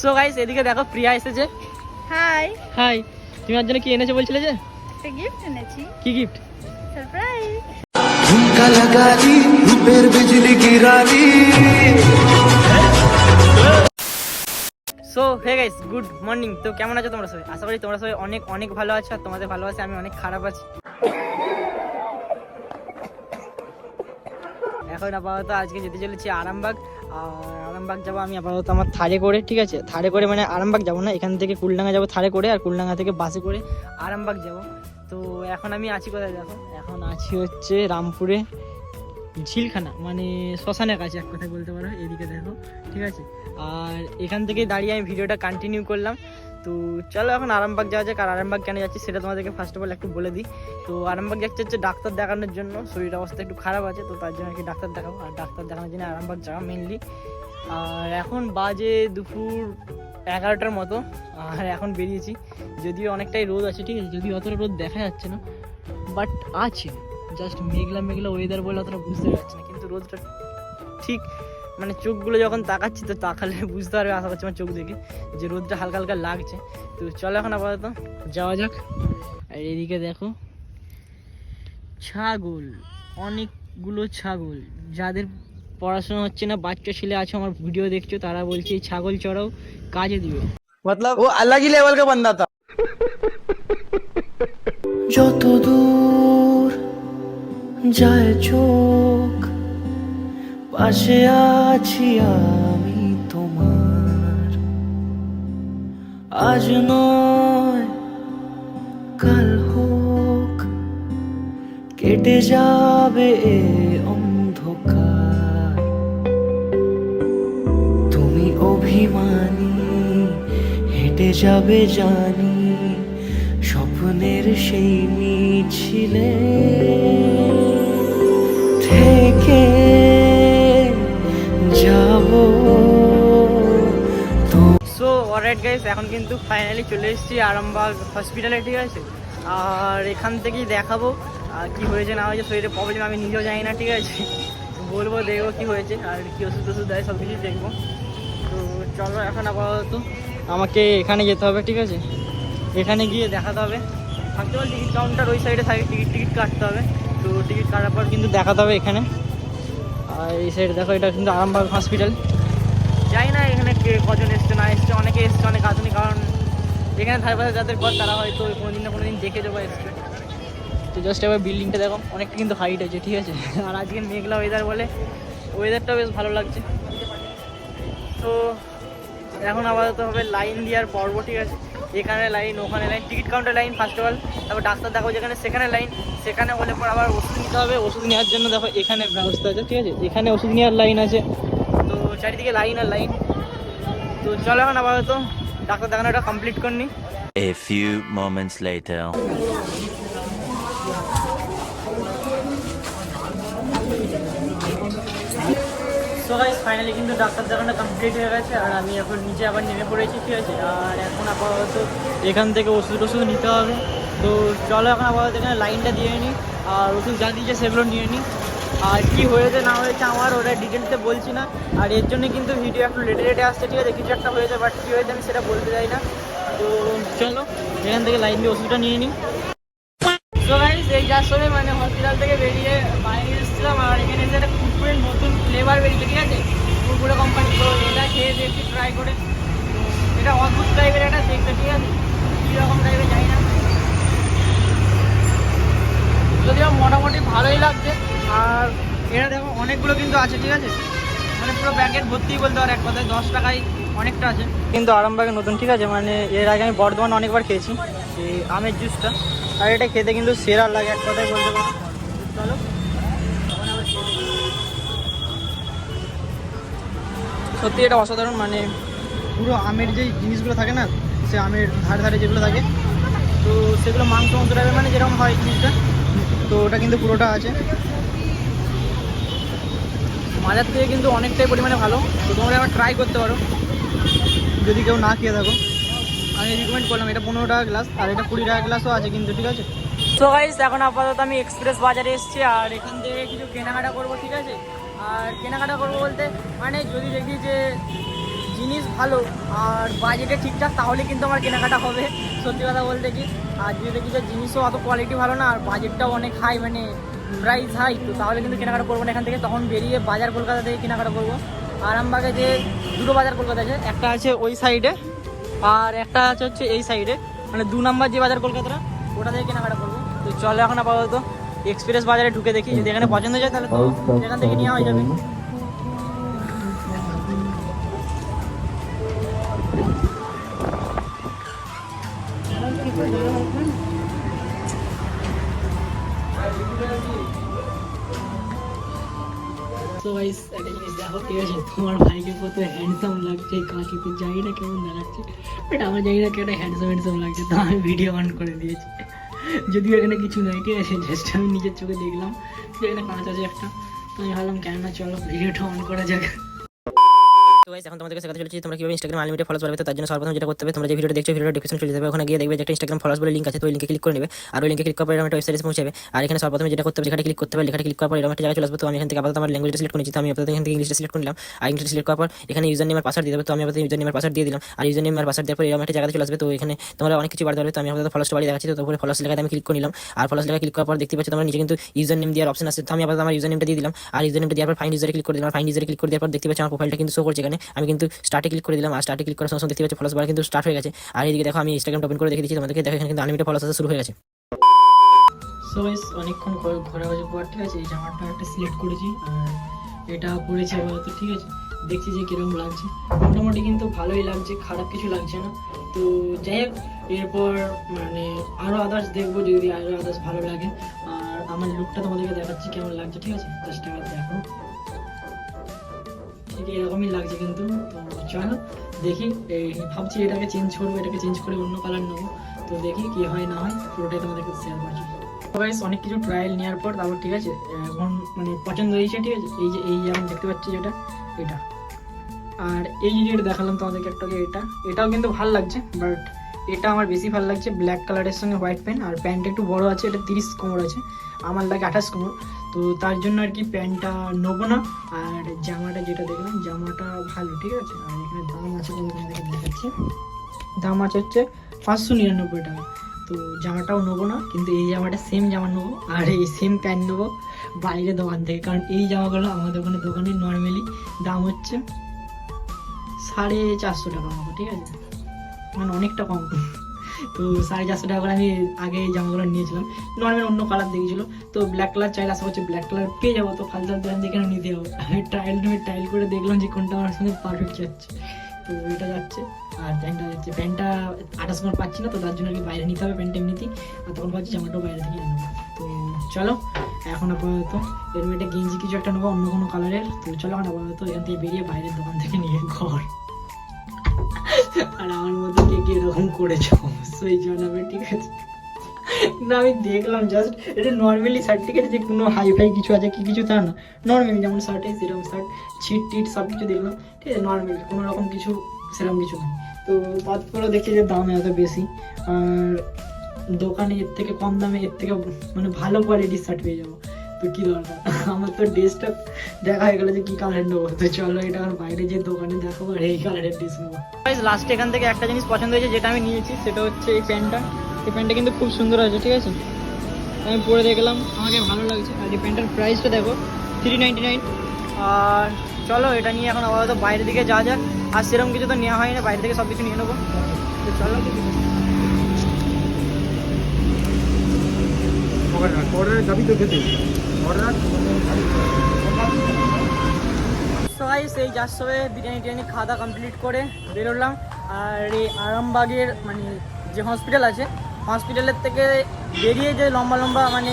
So guys এদিকে দেখো প্রিয়া এসেছে। হাই হাই, তুমি আর জন্য কি এনেছো বলছিলে যে? একটা গিফট এনেছি। কি গিফট? সারপ্রাইজ। झुमका लगा ली रूपेर बिजली गिरा ली। So hey guys, good morning. তো কেমন আছো তোমরা সবাই? আশা করি তোমরা সবাই অনেক অনেক ভালো আছো, আর তোমাদের ভালোবাসে আমি অনেক খারাপ আছি। এখন আপাতত আজকে যেতে চলেছি আরামবাগ। আর আরামবাগ যাবো আমি আপাতত আমার থারে করে, ঠিক আছে? থারে করে মানে আরামবাগ যাবো না, এখান থেকে কুলডাঙ্গা যাবো থারে করে, আর কুলডাঙ্গা থেকে বাসে করে আরামবাগ যাবো। তো এখন আমি আছি কোথায় দেখো? এখন আছি হচ্ছে রামপুরে ঝিলখানা, মানে শ্মশানের কাছে এক কথায় বলতে পারো। এদিকে দেখো, ঠিক আছে? আর এখান থেকে দাঁড়িয়ে আমি ভিডিওটা কন্টিনিউ করলাম। তো চলো এখন আরামবাগ যাওয়া যাক। আর আরামবাগ কেন যাচ্ছি সেটা তোমাদেরকে ফার্স্ট অফ অল একটু বলে দিই। তো আরামবাগ যাচ্ছে হচ্ছে ডাক্তার দেখানোর জন্য, শরীর অবস্থা একটু খারাপ আছে, তো তার জন্য আর কি ডাক্তার দেখাবো। আর ডাক্তার দেখানোর জন্য আরামবাগ যাওয়া মেনলি। আর এখন বাজে দুপুর 11টার মতো, আর এখন বেরিয়েছি। যদিও অনেকটাই রোদ আছে, ঠিক আছে? যদিও অতটা রোদ দেখা যাচ্ছে না, বাট আছে। জাস্ট মেঘলা মেঘলা ওয়েদার বলে অতটা বুঝতে পারছি না, কিন্তু রোদটা ঠিক মানে চোখগুলো যখন তাকাচ্ছি তো তাকালে বুঝতে পারবে, আশা করছি আমার চোখ দেখে, যে রোদটা হালকা হালকা লাগছে। তো চলো এখন আপাতত যাওয়া যাক। আর এদিকে দেখো ছাগল, অনেকগুলো ছাগল। যাদের পড়াশোনা হচ্ছে না, বাচ্চা ছেলে আছে আমার ভিডিও দেখছো, তারা বলছে এই ছাগল চড়াও কাজে দিবে। मतलब वो अलग ही लेवल का बंदा था। যত দূর যায় চোখ পাশে আছি আমি তোমার, আজ নয় কাল হোক কেটে যাবে এ অন্ধকার। তুমি অভিমানী হেঁটে যাবে জানি স্বপ্নের সেই মিছিলে থেকে যাব। সো অলরাইট গাইস, এখন কিন্তু ফাইনালি চলে এসেছি আরামবাগ হসপিটালে, ঠিক আছে? আর এখান থেকেই দেখাবো কি হয়েছে না হয়েছে, শরীরে প্রবলেম আমি নিজেও জানি না, ঠিক আছে? বলবো, দেখবো কি হয়েছে আর কি ওষুধ টষুধ দেয়, সব কিছু দেখবো। তো চলো এখন আপাতত আমাকে এখানে যেতে হবে, ঠিক আছে? এখানে গিয়ে দেখাতে হবে। First of all ticket counter ওই সাইডে থাকে, টিকিট কাটতে হবে। তো টিকিট কাটার পর কিন্তু দেখাতে হবে এখানে। আর এই সাইডে দেখো, এটা কিন্তু আরামবাগ হসপিটাল। জানি না এখানে কে কজন এসছে না এসছে, অনেকে এসছে অনেক আধুনিক, কারণ এখানে ধারে পাশে যাদের ঘর তারা হয়তো কোনোদিন না কোনোদিন দেখে যাবো এসছে। তো জাস্ট এবার বিল্ডিংটা দেখো, অনেকটা কিন্তু হাইট আছে, ঠিক আছে? আর আজকে মেঘলা ওয়েদার বলে ওয়েদারটাও বেশ ভালো লাগছে। তো এখন আপাতত হবে লাইন দেওয়ার পর্ব, ঠিক আছে? এখানে লাইন, ওখানে line, ticket counter line first of all, তারপর ডাক্তার দেখাবো যেখানে সেখানে লাইন, সেখানে হলে পর আবার ওষুধ নিতে হবে। ওষুধ নেওয়ার জন্য দেখো এখানে ব্যবস্থা আছে, ঠিক আছে? এখানে ওষুধ নেওয়ার লাইন আছে। তো চারিদিকে লাইন আর লাইন। তো চলো এখন আপাতত ডাক্তার দেখানোটা কমপ্লিট করনি। A few moments later. So guys finally কিন্তু ডাক্তার দেখানো কমপ্লিট হয়ে গেছে, আর আমি এখন নিচে আবার নেমে পড়েছি, ঠিক আছে? আর এখন আপাতত এখান থেকে ওষুধ টষুধ নিতে হবে। তো চলো এখন আপাতত এখানে লাইনটা দিয়ে নিই, আর ওষুধ যা দিয়েছে সেগুলো নিয়ে নিই। আর কি হয়েছে না হয়েছে আমার ওটা ডিটেলসে বলছি না, আর এর জন্য কিন্তু ভিডিও একটু লেটে লেটে আসছে, ঠিক আছে? কিছু একটা হয়েছে, বাট কী হয়েছে আমি সেটা বলতে চাই না। তো চলো এখান থেকে লাইন দিয়ে ওষুধটা নিয়ে নিই। তো গাইস এই যার সময় মানে হসপিটাল থেকে বেরিয়ে বাইরে এসেছিলাম, আর এখানে এসে একটা কুরকুরের নতুন ফ্লেভার বেরিয়েছে, ঠিক আছে? কুরকুরে কোম্পানি। তো এটা খেয়ে দেখছি ট্রাই করে। তো এটা অদ্ভুত টাইপের একটা দেখতে, ঠিক আছে? কীরকম টাইপের জানি না, যদিও মোটামুটি ভালোই লাগছে। আর এটা দেখো অনেকগুলো কিন্তু আছে, ঠিক আছে? মানে পুরো প্যাকেট ভর্তি বলতে পারো, এক কথায় 10 টাকায় অনেকটা আছে। কিন্তু আরামবাগে নতুন, ঠিক আছে? মানে এর আগে আমি বর্ধমান অনেকবার খেয়েছি এই আমের জুসটা, আর এটা খেতে কিন্তু সেরা লাগে এক কথায় বলতে পারো। চলো সত্যি এটা অসাধারণ, মানে পুরো আমের যেই জিনিসগুলো থাকে না, সে আমের ধারে ধারে যেগুলো থাকে, তো সেগুলো মাংস মাংস টাইপের, মানে যেরকম হয় জিনিসটা, তো ওটা কিন্তু পুরোটা আছে। মাজার থেকে কিন্তু অনেকটাই পরিমাণে ভালো। তো তোমরা আবার ট্রাই করতে পারো যদি কেউ না খেয়ে থাকো। আমি রিকমেন্ড করলাম। এটা 15 টাকা গ্লাস, আর এটা 20 টাকা গ্লাসও আছে কিন্তু, ঠিক আছে? সো গাইস এখন আপাতত আমি এক্সপ্রেস বাজারে এসেছি, আর এখান থেকে কিছু কেনাকাটা করবো, ঠিক আছে? আর কেনাকাটা করবো বলতে মানে যদি দেখি যে জিনিস ভালো আর বাজেটে ঠিকঠাক তাহলে কিন্তু আমার কেনাকাটা হবে, সত্যি কথা বলতে কি। আর যদি দেখি যে জিনিসও অত কোয়ালিটি ভালো না আর বাজেটটাও অনেক হাই, মানে প্রাইস হাই, তো তাহলে কিন্তু কেনাকাটা করবো না এখান থেকে। তখন বেরিয়ে বাজার কলকাতা থেকে কেনাকাটা করবো। আরামবাগে যে দুটো বাজার কলকাতা আছে, একটা আছে ওই সাইডে আর একটা আছে হচ্ছে এই সাইডে, মানে 2 নম্বর যে বাজার কলকাতাটা ওটা থেকে কেনাকাটা করবো। তো চলো এখন আপাতত এক্সপ্রেস বাজারে ঢুকে দেখি, যদি এখানে পছন্দ হয় তাহলে তো এখান থেকে নেওয়া হয়ে যাবে। তো গাইস একটা জিনিস দেখো, ঠিক আছে, তোমার ভাইকে কত হ্যান্ডসাম লাগছে এই কাঁচিতে, জানি না কেমন দেখাচ্ছে, বাট আমার জানি না কেন হ্যান্ডসাম লাগছে, তো আমি ভিডিও অন করে দিয়েছি। যদিও এখানে কিছু নাই, ঠিক আছে, জাস্ট আমি নিজের চোখে দেখলাম যে এখানে কাঁচ আছে একটা, তো আমি ভাবলাম কেন না, চলো ভিডিওটা অন করা যাক। তো গাইস এখন তোমাদেরকে শেখাতে চলেছি তোমরা কিভাবে ইনস্টাগ্রাম আনলিমিটেড ফলোয়ার্স বাড়াবে। তো তার জন্য সর্বপ্রথম যেটা করতে হবে, তোমরা যে ভিডিও দেখছো ভিডিও ডেসক্রিপশন চলে যাবে, ওখানে গিয়ে দেখবে যে একটা ইনস্টাগ্রাম ফলোয়ার্স বলে লিংক আছে, তো ওই লিংকে ক্লিক করে নেবে। আর ওই লিংকে ক্লিক করার পরে একটা ওয়েবসাইটে পৌঁছে যাবে। আর এখানে সর্বপ্রথম যেটা করতে হবে, লেখাটা ক্লিক করতে হবে, লেখাটা ক্লিক করার পর এরকম একটা জায়গায় চলে আসবে। তো আমি এখান থেকে আপাতত আমার ল্যাঙ্গুয়েজটা সিলেক্ট করে নিচ্ছি, তো আমি আপাতত এখান থেকে ইংলিশটা সিলেক্ট করে নিলাম। আর ইংলিশটা সিলেক্ট করার পর এখানে ইউজার নেম আর পাসওয়ার্ড দিয়ে দেবে, তো আমি আপাতত ইউজার নেম আর পাসওয়ার্ড দিয়ে দিলাম। আর ইউজার নেম আর পাসওয়ার্ড দেওয়ার পর এরকম একটা জায়গাতে চলে আসবে। তো এখানে তোমরা অনেক কিছু বাড়তে পারবে, তো আমি আপাতত ফলোয়ার্সটা বাড়িয়ে দেখাচ্ছি। তো উপরে ফলোয়ার্স লেখাতে আমি ক্লিক করে নিলাম। আর ফলোয়ার্স লেখা ক্লিক করার পর দেখতে পাচ্ছি তোমরা নিচে কিন্তু ইউজার নেম দেওয়ার অপশন আছে, তো আমি আপাতত আমার ইউজার নেমটা দিয়ে দিলাম। আর ইউজার নেমটা দেওয়ার পর ফাইন্ড ইউজারে ক্লিক করে দিলাম। ফাইন্ড ইউজারে ক্লিক করে দেওয়ার পর দেখতে পাচ্ছি আমার প্রোফাইলটা কিন্তু শো করছে এখানে। আমি কিন্তু স্টার্টে ক্লিক করে দিলাম। আর স্টার্টে ক্লিক করার সঙ্গে সঙ্গে দেখতে পাচ্ছি ফলোয়ার্স বাড়া কিন্তু স্টার্ট হয়ে গেছে। আর এইদিকে দেখো আমি ইনস্টাগ্রাম ওপেন করে দেখে দিচ্ছি তোমাদেরকে, দেখো এখানে কিন্তু আনলিমিটেড ফলোয়ার্স আসা শুরু হয়ে গেছে। সো গাইস অনেকক্ষণ ঘোরাঘুরি পর, ঠিক আছে, এই জামাটা একটা সিলেক্ট করেছি আর এটা পরেছি আপাতত, ঠিক আছে, দেখছি যে কীরকম লাগছে। মোটামুটি কিন্তু ভালোই লাগছে, খারাপ কিছু লাগছে না। তো যাই হোক, এরপর মানে আরও আদার্স দেখবো, যদি আরও আদার্স ভালো লাগে। আর আমার লুকটা তোমাদেরকে দেখাচ্ছি কেমন লাগছে, ঠিক আছে, জাস্ট একবার দেখো, ঠিক এরকমই লাগছে কিন্তু। তো চলো দেখি, এই ভাবছি এটাকে চেঞ্জ করবো, এটাকে চেঞ্জ করে অন্য কালার নেবো। তো দেখি কি হয় না হয়, পুরোটাই তোমাদেরকে শেয়ার করছি। গাইস অনেক কিছু ট্রায়াল নেওয়ার পর তারপর, ঠিক আছে, এখন মানে পছন্দ হয়েছে, ঠিক আছে, এই যে এই যেমন দেখতে পাচ্ছি যেটা এটা, আর এই যে যেটা দেখালাম তোমাদেরকে একটা, এটাও কিন্তু ভালো লাগছে, বাট এটা আমার বেশি ভালো লাগছে ব্ল্যাক কালারের সঙ্গে হোয়াইট প্যান্ট। আর প্যান্টটা একটু বড় আছে, এটা 30 কোমর আছে, আমার লাগে 28 কোমর, তো তার জন্য আর কি প্যান্টটা নেবো না। আর জামাটা যেটা দেখলাম জামাটা ভালো, ঠিক আছে। আর এখানে দাম আছে, দেখাচ্ছি, দাম আছে হচ্ছে 599 টাকা। তো জামাটাও নেবো না, কিন্তু এই জামাটা সেম জামা নেবো আর এই সেম প্যান্ট নেবো বাইরে দোকান থেকে, কারণ এই জামাগুলো আমাদের দোকানে নর্মালি দাম হচ্ছে 450 টাকা মতো, ঠিক আছে, মানে অনেকটা কম। তো 450 টাকা করে আমি আগে এই জামাগুলো নিয়েছিলাম, নর্মাল অন্য কালার দেখেছিলো, তো ব্ল্যাক কালার চাইলে আশা করছি ব্ল্যাক কালার পেয়ে যাবো। তো ফালতু দোকান থেকে কেন নিতে হবে, আমি ট্রায়াল করে দেখলাম যে কোনটা আমার সঙ্গে পারফেক্ট যাচ্ছে, তো এটা যাচ্ছে। আর প্যান্টটা যাচ্ছে, প্যান্টটা 28 কোমর পাচ্ছি না, তো তার জন্য আর কি বাইরে নিতে হবে প্যান্ট এমনিতেই, আর তখন পাচ্ছি জামাটাও বাইরে থেকে নেবো। তো চলো এখন আপাতত এর মধ্যে গেঞ্জি কিছু একটা নেবো অন্য কোনো কালারের। তো চলো এখন আপাতত এখান থেকে বেরিয়ে বাইরের দোকান থেকে নিয়ে ঘর। আর আমার মধ্যে কে এরকম করেছো অবশ্যই জানাবে, ঠিক আছে। না আমি দেখলাম জাস্ট এটা নর্মালি শার্ট, ঠিক আছে, যে কোনো হাইফাই কিছু আছে কি কিছু তা না, নর্মালি যেমন শার্ট হয় সেরকম শার্ট, ছিট টিট সব কিছু দেখলাম, ঠিক আছে, নর্মালি কোনো রকম কিছু সেরকম কিছু নেই। তো তারপরে দেখছি যে দাম এত বেশি, আর দোকানে এর থেকে কম দামে এর থেকে মানে ভালো কোয়ালিটির শার্ট পেয়ে যাবো, তো কী দরকার। আমার তো ড্রেসটা দেখা হয়ে গেলো যে কী কালার নেবো, তো চলো এটা আমার বাইরে যে দোকানে দেখাবো আর এই কালারের ড্রেস নেবো। লাস্টে এখান থেকে একটা জিনিস পছন্দ হয়েছে যেটা আমি নিয়েছি, সেটা হচ্ছে এই প্যান্টটা। এই প্যান্টটা কিন্তু খুব সুন্দর আছে, ঠিক আছে, আমি পরে দেখলাম আমাকে ভালো লাগছে। আর এই প্যান্টের প্রাইসটা দেখো 399। আর চলো এটা নিয়ে এখন আপাতত বাইরের দিকে যাওয়া যাক। আর সেরকম কিছু তো নেওয়া হয় না, বাইরে থেকে সব কিছু নিয়ে নেবো, তো চলো। সবাই সেই যার সবে বিরিয়ানি খাওয়া দাওয়া কমপ্লিট করে বেরোলাম। আর এই আরামবাগের মানে যে হসপিটাল আছে, হসপিটালের থেকে বেরিয়ে যে লম্বা লম্বা মানে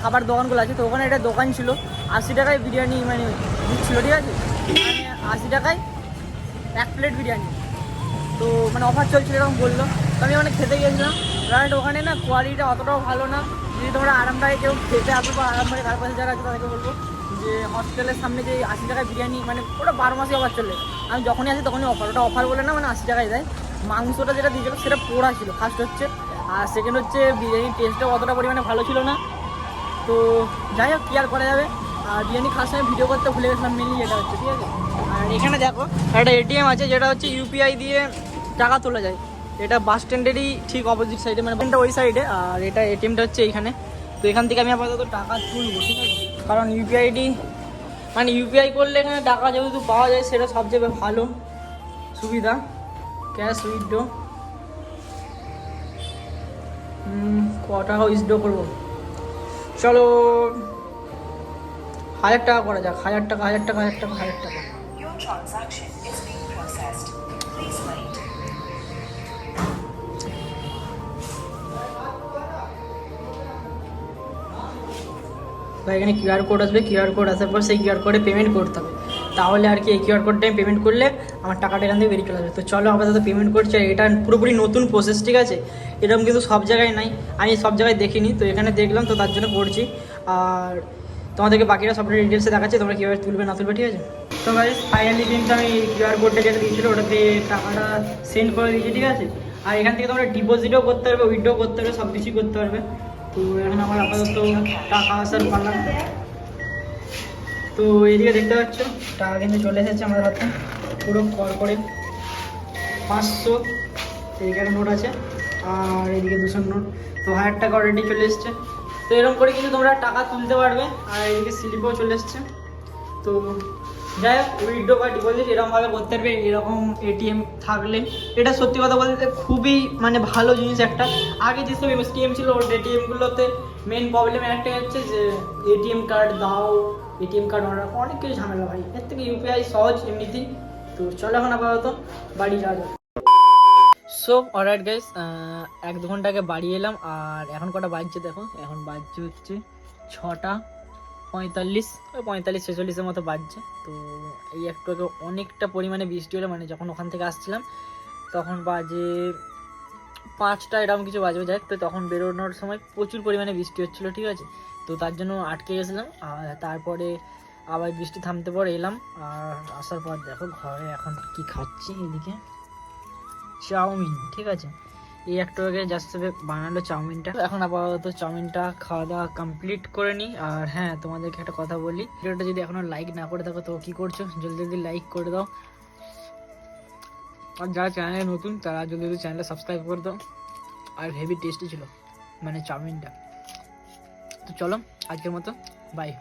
খাবার দোকানগুলো আছে, তো ওখানে একটা দোকান ছিল 80 টাকায় বিরিয়ানি মানে দিচ্ছিলো, ঠিক আছে, মানে 80 টাকায় 1 প্লেট বিরিয়ানি, তো মানে অফার চলছিল এরকম বললো। তো আমি ওখানে খেতে গিয়েছিলাম, রাইট, ওখানে না কোয়ালিটিটা অতটাও ভালো না। যদি তোমরা আরামবাগে কেউ খেতে আসো বা আরামবাগে তার পাশে যারা আছে তাদেরকে বলবো যে হসপিটালের সামনে যে 80 টাকায় বিরিয়ানি, মানে ওটা 12 মাসে অফার চলে, আমি যখনই আসি তখনই অফার, ওটা অফার বলে না, মানে 80 টাকায় দেয়। মাংসটা যেটা দিয়েছিলো সেটা পোড়া ছিল ফার্স্ট হচ্ছে, আর সেকেন্ড হচ্ছে বিরিয়ানির টেস্টটাও অতটা পরিমাণে ভালো ছিল না। তো যাই হোক, কি আর করা যাবে। আর বিরিয়ানি খাওয়ার সময় ভিডিও করতে ভুলে গেছিলাম, মেনলি এটা হচ্ছে, ঠিক আছে। আর এখানে দেখো একটা এটিএম আছে যেটা হচ্ছে ইউপিআই দিয়ে টাকা তোলা যায়। এটা বাস স্ট্যান্ডেরই ঠিক অপোজিট সাইডে, মানে ওই সাইডে, আর এটা এটিএমটা হচ্ছে এইখানে। তো এখান থেকে আমি আপাতত টাকা তুলবো, ঠিক আছে? কারণ ইউপিআইডি মানে ইউপিআই করলে এখানে টাকা যেহেতু পাওয়া যায়, সেটা সবচেয়ে ভালো সুবিধা। ক্যাশ উইথড্র, ক টাকা উইথড্র করবো? চলো 1000 টাকা করা যাক। 1000 টাকা, 1000 টাকা, 1000 টাকা, 1000 টাকা। Your transaction is being processed. Please wait. বা এখানে কিউআর কোড আসবে, কিউআর কোড আসার পর সেই কিউআর কোডে পেমেন্ট করতে হবে। তাহলে আর কি এই কিউআর কোডটা আমি পেমেন্ট করলে আমার টাকাটা এখান থেকে বেরিয়ে চলে আসবে। তো চলো আপাতত পেমেন্ট করছি। আর এটা পুরোপুরি নতুন প্রসেস, ঠিক আছে? এরকম কিন্তু সব জায়গায় নাই, আমি সব জায়গায় দেখিনি, তো এখানে দেখলাম, তো তার জন্য করছি। আর তোমাদেরকে বাকিটা সবটা ডিটেলসে দেখাচ্ছি, তোমরা কীভাবে তুলবে না তুলবে, ঠিক আছে? তো গাইস ফাইনালি কিন্তু আমি কিউআর কোডটা যেটা দিয়েছিলো ওটাতে টাকাটা সেন্ড করে দিয়েছি, ঠিক আছে? আর এখান থেকে তোমরা ডিপোজিটও করতে পারবে, উইথড্র করতে পারবে, সব কিছুই করতে পারবে। তো এখন আমার আপাতত টাকা আসার পারলাম। তো এইদিকে দেখতে পাচ্ছ টাকা কিন্তু চলে এসেছে আমার হাতে পুরো কল করে 500। এদিকে একটা নোট আছে আর এদিকে 200 নোট। তো 1000 টাকা অলরেডি চলে এসছে। তো এরকম করে কিন্তু তোমরা টাকা তুলতে পারবে। আর এদিকে স্লিপও চলে এসছে। তো যাই হোক, উইথড্র বা ডিপোজিট এরকমভাবে করতে পারবে এরকম এটিএম থাকলে। এটা সত্যি কথা বলতে খুবই মানে ভালো জিনিস একটা। আগে যেসব এটিএম ছিল ওর এটিএমগুলোতে মেন প্রবলেম একটাই হচ্ছে যে এটিএম কার্ড দাও, এটিএম কার্ড অর্ডার, অনেক কিছু ঝামেলা ভাই। এর থেকে ইউপিআই সহজ এমনিতেই। তো চলো এখন আপাতত বাড়ি যাওয়া যাক। সো অলরাইট গাইস, 1-2 ঘন্টা আগে বাড়ি এলাম। আর এখন কটা বাজছে দেখো, এখন বাজছে হচ্ছে 6:45, ওই 45-46-এর মতো বাজছে। তো এই একটু আগে অনেকটা পরিমাণে বৃষ্টি হলো, মানে যখন ওখান থেকে আসছিলাম তখন বাজে 5টা এরকম কিছু বাজবে যাক। তো তখন বেরোনোর সময় প্রচুর পরিমাণে বৃষ্টি হচ্ছিলো, ঠিক আছে? তো তার জন্য আটকে গেছিলাম। আর তারপরে আবার বৃষ্টি থামতে পর এলাম। আর আসার পর দেখো ঘরে এখন কি খাচ্ছি, এদিকে চাউমিন, ঠিক আছে? এই একটু আগে জাস্ট বানালো চাউমিনটা। এখন আপাতত চাউমিনটা খাওয়া দাওয়া কমপ্লিট করে নিই। আর হ্যাঁ, তোমাদেরকে একটা কথা বলি, ভিডিওটা যদি এখনো লাইক না করে থাকো তো কি করছো, জলদি জলদি লাইক করে দাও। আর যারা চ্যানেলে নতুন তারা জলদি জলদি চ্যানেলটা সাবস্ক্রাইব করে দাও। আর হেভি টেস্টি ছিল মানে চাউমিনটা। তো চলো আজকের মতো বাই।